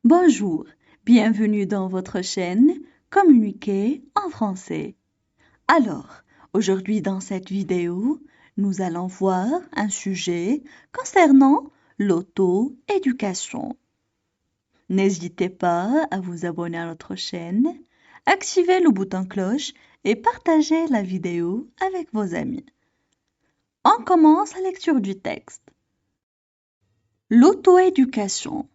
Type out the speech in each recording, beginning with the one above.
Bonjour, bienvenue dans votre chaîne Communiquer en français. Alors, aujourd'hui dans cette vidéo, nous allons voir un sujet concernant l'auto-éducation. N'hésitez pas à vous abonner à notre chaîne, activer le bouton cloche et partager la vidéo avec vos amis. On commence la lecture du texte. L'auto-éducation.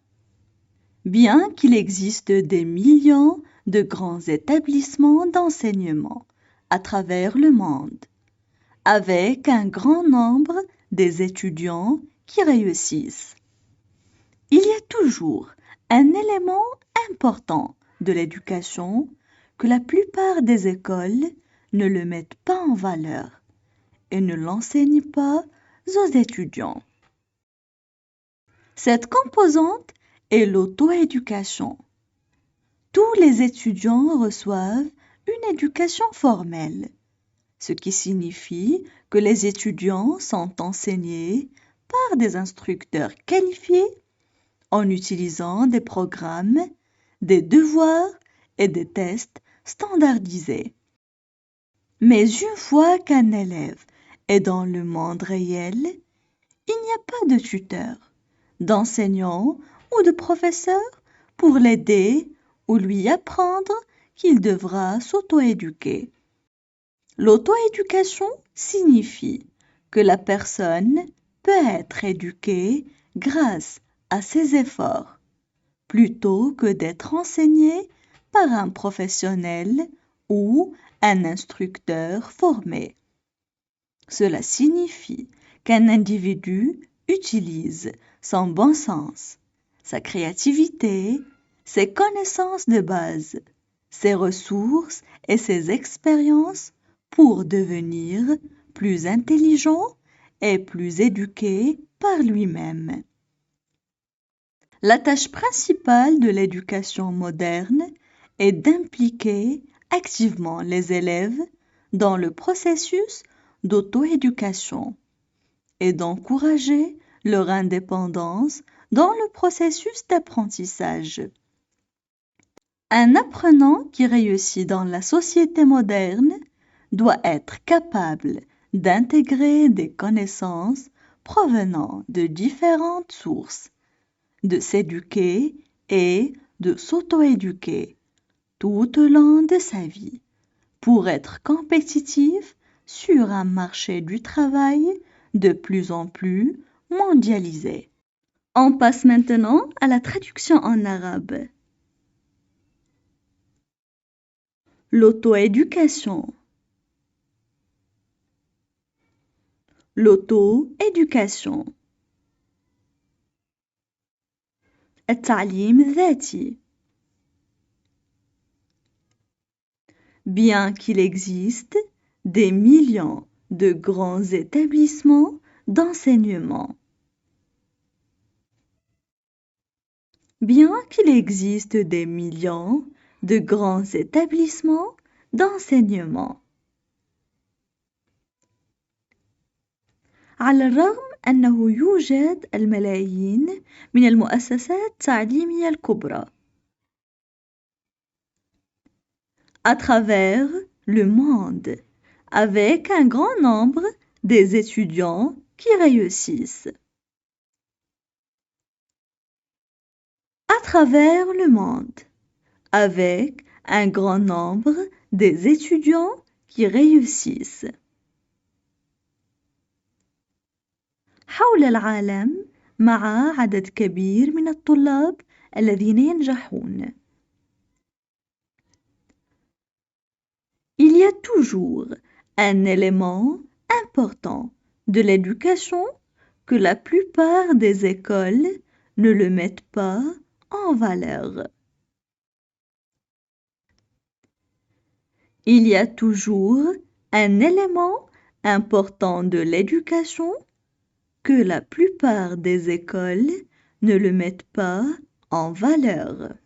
Bien qu'il existe des millions de grands établissements d'enseignement à travers le monde, avec un grand nombre des étudiants qui réussissent, il y a toujours un élément important de l'éducation que la plupart des écoles ne le mettent pas en valeur et ne l'enseignent pas aux étudiants. Cette composante est l'auto-éducation. Tous les étudiants reçoivent une éducation formelle, ce qui signifie que les étudiants sont enseignés par des instructeurs qualifiés en utilisant des programmes, des devoirs et des tests standardisés. Mais une fois qu'un élève est dans le monde réel, il n'y a pas de tuteur, d'enseignant ou de professeur pour l'aider ou lui apprendre qu'il devra s'auto-éduquer. L'auto-éducation signifie que la personne peut être éduquée grâce à ses efforts, plutôt que d'être enseignée par un professionnel ou un instructeur formé. Cela signifie qu'un individu utilise son bon sens, sa créativité, ses connaissances de base, ses ressources et ses expériences pour devenir plus intelligent et plus éduqué par lui-même. La tâche principale de l'éducation moderne est d'impliquer activement les élèves dans le processus d'auto-éducation et d'encourager leur indépendance dans le processus d'apprentissage. Un apprenant qui réussit dans la société moderne doit être capable d'intégrer des connaissances provenant de différentes sources, de s'éduquer et de s'auto-éduquer tout au long de sa vie pour être compétitif sur un marché du travail de plus en plus mondialisé. On passe maintenant à la traduction en arabe. L'auto-éducation. L'auto-éducation. التعليم الذاتي. Bien qu'il existe des millions de grands établissements d'enseignement. Bien qu'il existe des millions de grands établissements d'enseignement. على الرغم أنه يوجد الملايين من المؤسسات التعليمية الكبرى. À travers le monde, avec un grand nombre des étudiants qui réussissent. À travers le monde, avec un grand nombre des étudiants qui réussissent. حول العالم مع عدد كبير من الطلاب الذين ينجحون. Il y a toujours un élément important de l'éducation que la plupart des écoles ne le mettent pas en valeur. Il y a toujours un élément important de l'éducation que la plupart des écoles ne le mettent pas en valeur.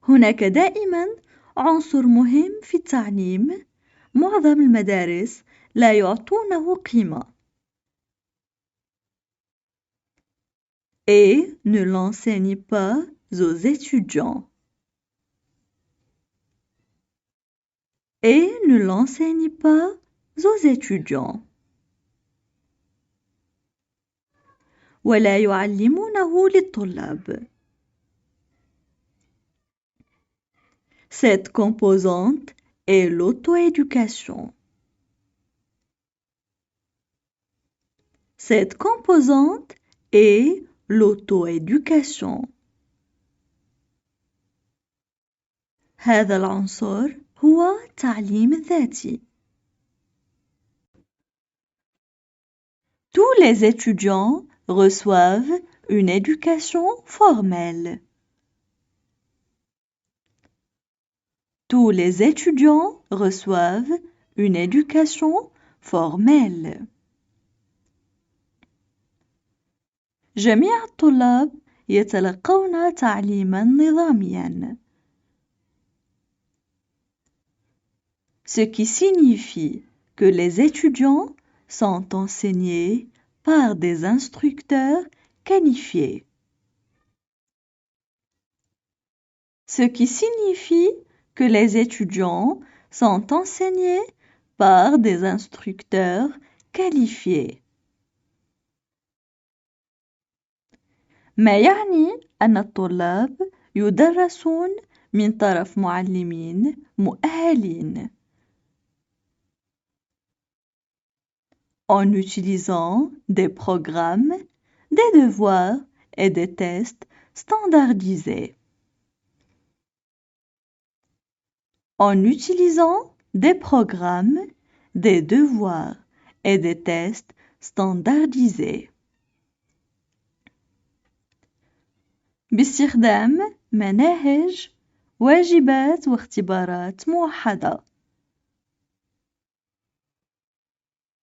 هناك دائما عنصر مهم في التعليم معظم المدارس لا يعطونه قيمة. et ne l'enseigne pas aux étudiants. Et ne l'enseigne pas aux étudiants. ولا يعلمونه للطلاب. Cette composante est l'auto-éducation. Cette composante est l'auto-éducation. هذا العنصر هو التعليم الذاتي. Tous les étudiants reçoivent une éducation formelle. Tous les étudiants reçoivent une éducation formelle. جميع الطلاب يتلقون تعليماً نظامياً. Ce qui signifie que les étudiants sont enseignés par des instructeurs qualifiés. Ce qui signifie que les étudiants sont enseignés par des instructeurs qualifiés. ما يعني أن الطلاب يدرسون من طرف معلمين مؤهلين. En utilisant des programmes, des devoirs et des tests standardisés. En utilisant des programmes, des devoirs et des tests standardisés. باستخدام مناهج، واجبات واختبارات موحدة.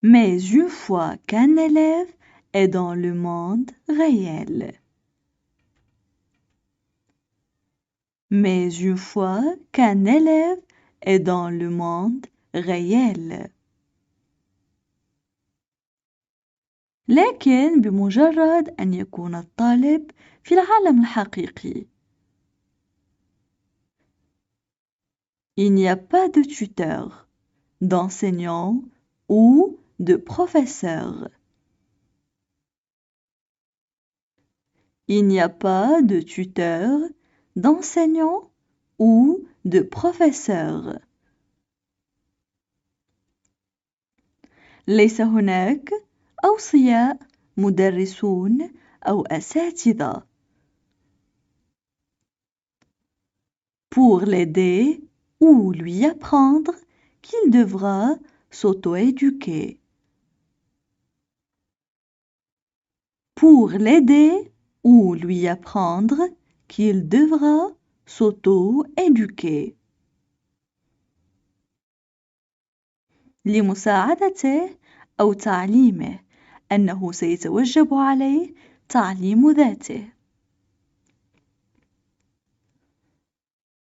Mais une fois qu'un élève est dans le monde réel. Mais une fois qu'un élève est dans le monde réel. لكن بمجرد أن يكون الطالب في العالم الحقيقي. Il n'y a pas de tuteur, d'enseignant ou de professeur. Il n'y a pas de tuteur, d'enseignant ou de professeur. ليس هناك أوصياء، مدرسون أو أساتذة. Pour l'aider ou lui apprendre qu'il devra s'auto-éduquer. Pour l'aider ou lui apprendre qu'il devra s'auto-éduquer. لمساعدته أو تعليمه أنه سيتوجب عليه تعليم ذاته.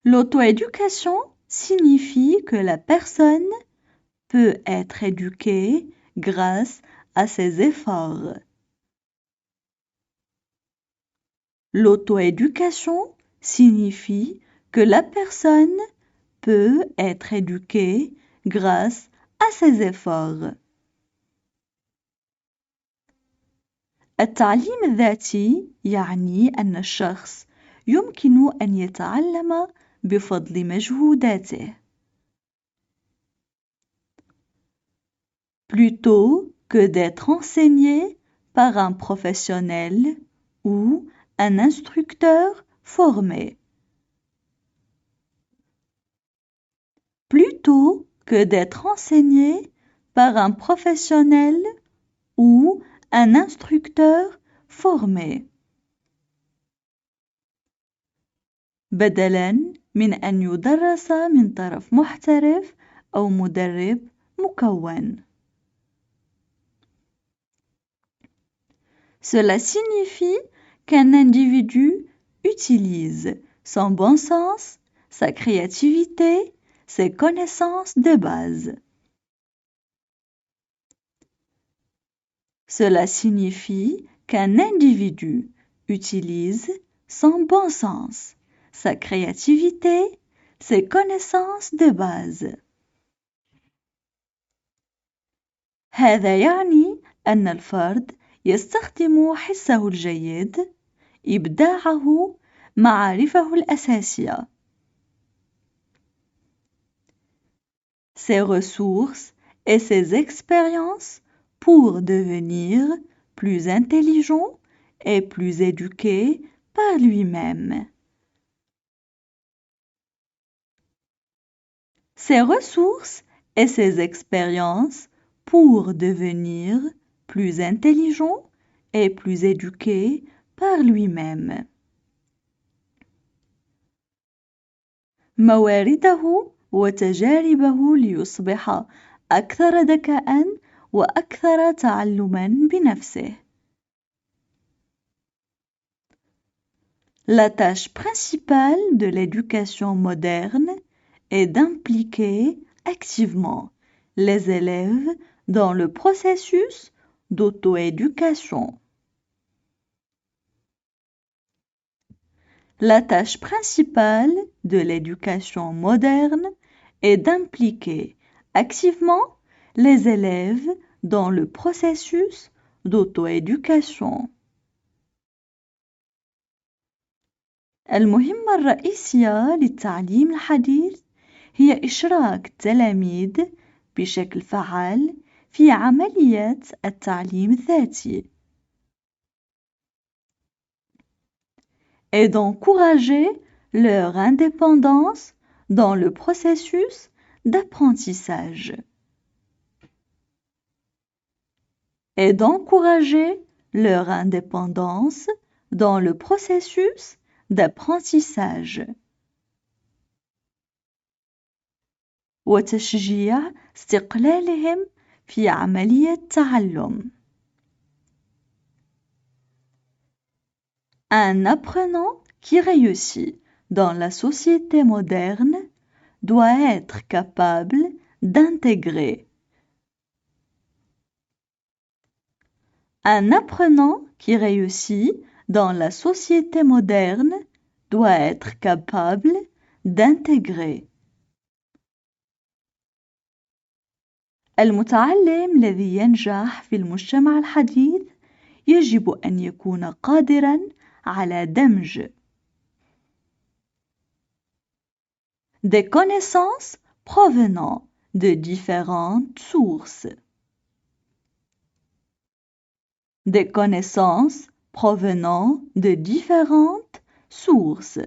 L'auto-éducation signifie que la personne peut être éduquée grâce à ses efforts. L'auto-éducation signifie que la personne peut être éduquée grâce à ses efforts. التعليم الذاتي يعني أن الشخص يمكن أن يتعلم بفضل مجهوداته. Plutôt que d'être enseigné par un professionnel ou un instructeur formé. Plutôt que d'être enseigné par un professionnel ou un instructeur formé. بدلاً من أن يدرس من طرف محترف أو مدرب مكون. Cela signifie qu'un individu utilise son bon sens, sa créativité, ses connaissances de base. Cela signifie qu'un individu utilise son bon sens, sa créativité, ses connaissances de base. هذا يعني أن الفرد يستخدم حسه الجيد، إبداعه، معارفه الأساسية. Ses ressources et ses expériences pour devenir plus intelligent et plus éduqué par lui-même. Ses ressources et ses expériences pour devenir plus intelligent et plus éduqué par lui-même. موارده وتجاربه ليصبح أكثر ذكاءً وأكثر تعلماً بنفسه. La tâche principale de l'éducation moderne est d'impliquer activement les élèves dans le processus d'auto-éducation. La tâche principale de l'éducation moderne est d'impliquer activement les élèves dans le processus d'auto-éducation. المهمة الرئيسية للتعليم الحديث هي إشراك التلاميذ بشكل فعال في عملية التعليم الذاتي et d'encourager leur indépendance dans le processus d'apprentissage. Et d'encourager leur indépendance dans le processus d'apprentissage. وتشجيع استقلالهم في عملية التعلم. Un apprenant qui réussit dans la société moderne doit être capable d'intégrer. Un apprenant qui réussit dans la société moderne doit être capable d'intégrer. المتعلم الذي ينجح في المجتمع الحديث يجب أن يكون قادراً على دمج des connaissances provenant de différentes sources. Des connaissances provenant de différentes sources.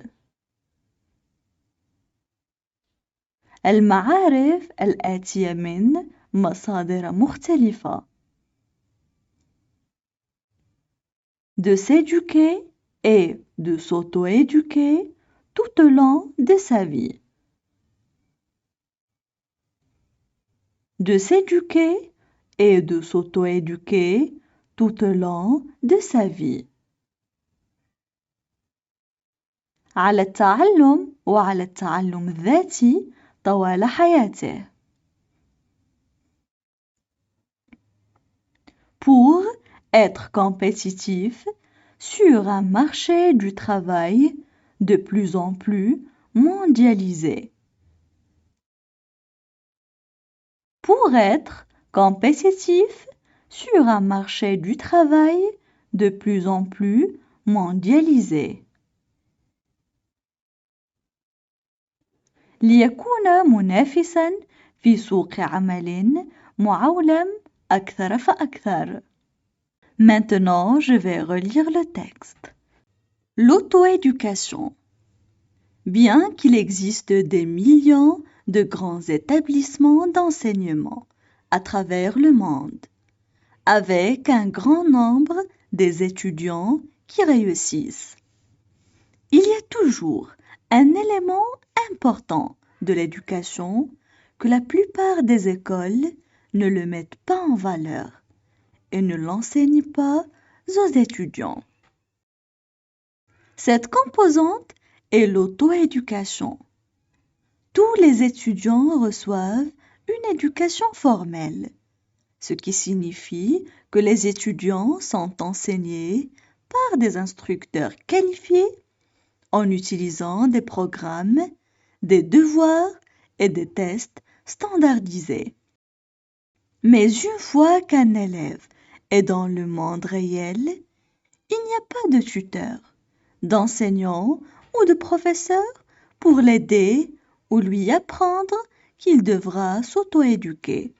المعارف الآتية من مصادر مختلفة. De s'éduquer et de s'auto-éduquer tout au long de sa vie. De s'éduquer et de s'auto-éduquer tout au long de sa vie. على التعلم وعلى التعلم الذاتي طوال حياته. Pour être compétitif sur un marché du travail de plus en plus mondialisé. Pour être compétitif sur un marché du travail de plus en plus mondialisé. ليكون منافساً في سوق عمل معولم أكثر فأكثر. Maintenant, je vais relire le texte. L'auto-éducation. Bien qu'il existe des millions de grands établissements d'enseignement à travers le monde, avec un grand nombre des étudiants qui réussissent, il y a toujours un élément important de l'éducation que la plupart des écoles ne le mettent pas en valeur et ne l'enseignent pas aux étudiants. Cette composante est l'auto-éducation. Tous les étudiants reçoivent une éducation formelle, ce qui signifie que les étudiants sont enseignés par des instructeurs qualifiés en utilisant des programmes, des devoirs et des tests standardisés. Mais une fois qu'un élève est dans le monde réel, il n'y a pas de tuteur, d'enseignant ou de professeur pour l'aider ou lui apprendre qu'il devra s'auto-éduquer.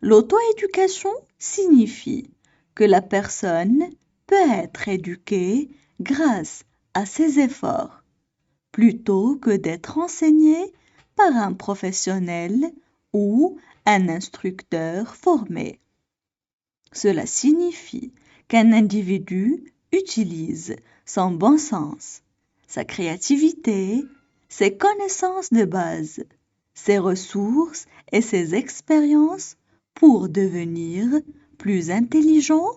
L'auto-éducation signifie que la personne peut être éduquée grâce à ses efforts, plutôt que d'être enseignée par un professionnel ou un instructeur formé. Cela signifie qu'un individu utilise son bon sens, sa créativité, ses connaissances de base, ses ressources et ses expériences pour devenir plus intelligent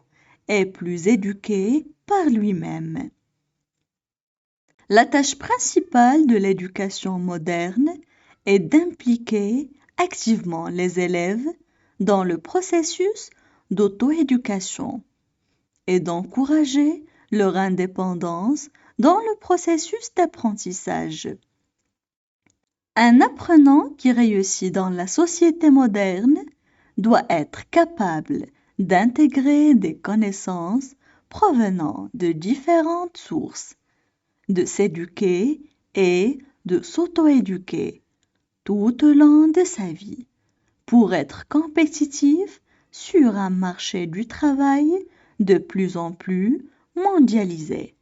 et plus éduqué par lui-même. La tâche principale de l'éducation moderne est d'impliquer activement les élèves dans le processus d'auto-éducation et d'encourager leur indépendance dans le processus d'apprentissage. Un apprenant qui réussit dans la société moderne doit être capable d'intégrer des connaissances provenant de différentes sources, de s'éduquer et de s'auto-éduquer tout au long de sa vie pour être compétitif sur un marché du travail de plus en plus mondialisé.